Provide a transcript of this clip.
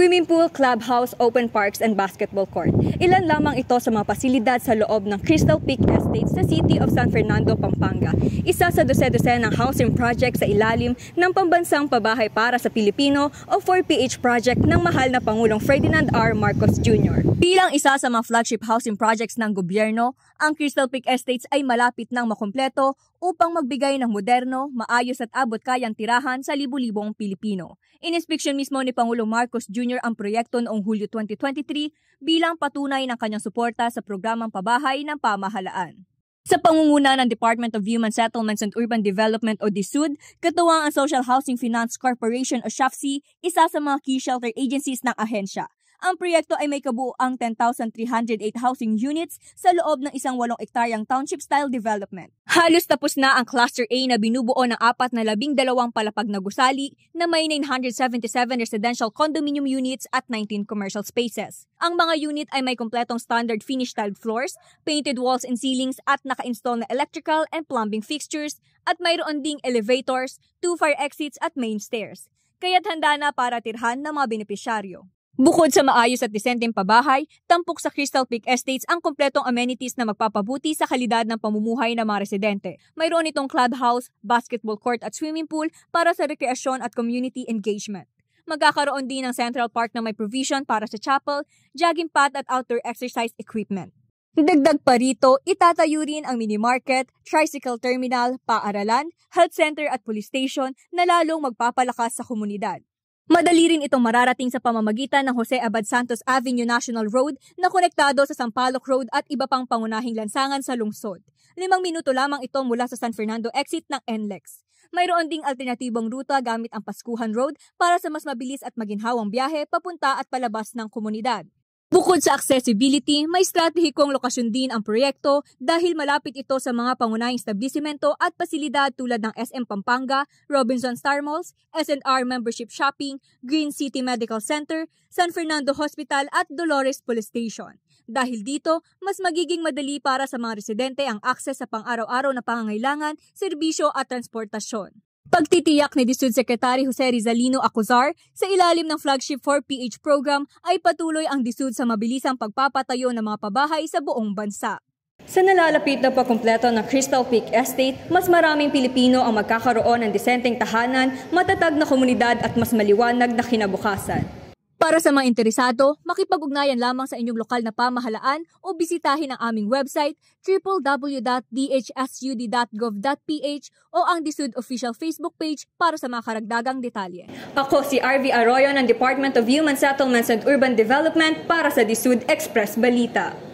Swimming pool, clubhouse, open parks, and basketball court. Ilan lamang ito sa mga pasilidad sa loob ng Crystal Peak Estate sa City of San Fernando, Pampanga. Isa sa dose-dose ng housing project sa ilalim ng Pambansang Pabahay para sa Pilipino o 4PH project ng mahal na Pangulong Ferdinand R. Marcos Jr. Bilang isa sa mga flagship housing projects ng gobyerno, ang Crystal Peak Estates ay malapit nang makumpleto upang magbigay ng moderno, maayos at abot-kayang tirahan sa libu-libong Pilipino. Ininspeksyon mismo ni Pangulong Marcos Jr. ang proyekto noong Hulyo 2023 bilang patunay ng kanyang suporta sa programang pabahay ng pamahalaan. Sa pangunguna ng Department of Human Settlements and Urban Development o DSUD, katuwang ang Social Housing Finance Corporation o SHFC, isa sa mga key shelter agencies ng ahensya. Ang proyekto ay may kabuuang 10,308 housing units sa loob ng isang 8 ektaryang township-style development. Halos tapos na ang Cluster A na binubuo ng 412 palapag na gusali na may 977 residential condominium units at 19 commercial spaces. Ang mga unit ay may kumpletong standard finish tiled floors, painted walls and ceilings at naka-install na electrical and plumbing fixtures at mayroon ding elevators, 2 fire exits at main stairs. Kaya't handa na para tirhan ng mga benepisyaryo. Bukod sa maayos at disenteng pabahay, tampok sa Crystal Peak Estates ang kompletong amenities na magpapabuti sa kalidad ng pamumuhay ng mga residente. Mayroon itong clubhouse, basketball court at swimming pool para sa rekreasyon at community engagement. Magkakaroon din ng Central Park na may provision para sa chapel, jogging path at outdoor exercise equipment. Dagdag pa rito, itatayo rin ang mini-market, tricycle terminal, paaralan, health center at police station na lalong magpapalakas sa komunidad. Madali rin itong mararating sa pamamagitan ng Jose Abad Santos Avenue National Road na konektado sa Sampaloc Road at iba pang pangunahing lansangan sa lungsod. 5 minuto lamang ito mula sa San Fernando exit ng NLEX. Mayroon ding alternatibong ruta gamit ang Pascuhan Road para sa mas mabilis at maginhawang biyahe papunta at palabas ng komunidad. Bukod sa accessibility, may stratehikong lokasyon din ang proyekto dahil malapit ito sa mga pangunahing establisimento at pasilidad tulad ng SM Pampanga, Robinson Star Malls, S&R Membership Shopping, Green City Medical Center, San Fernando Hospital at Dolores Police Station. Dahil dito, mas magiging madali para sa mga residente ang akses sa pang-araw-araw na pangangailangan, serbisyo at transportasyon. Pagtitiyak ni DSUD Secretary Jose Rizalino Acuzar sa ilalim ng flagship 4PH program ay patuloy ang DSUD sa mabilisang pagpapatayo ng mga pabahay sa buong bansa. Sa nalalapit na pagkumpleto ng Crystal Peak Estate, mas maraming Pilipino ang magkakaroon ng disenteng tahanan, matatag na komunidad at mas maliwanag na kinabukasan. Para sa mga interesado, makipag-ugnayan lamang sa inyong lokal na pamahalaan o bisitahin ang aming website www.dhsud.gov.ph o ang DSUD official Facebook page para sa mga karagdagang detalye. Ako si RV Arroyo ng Department of Human Settlements and Urban Development para sa DSUD Express Balita.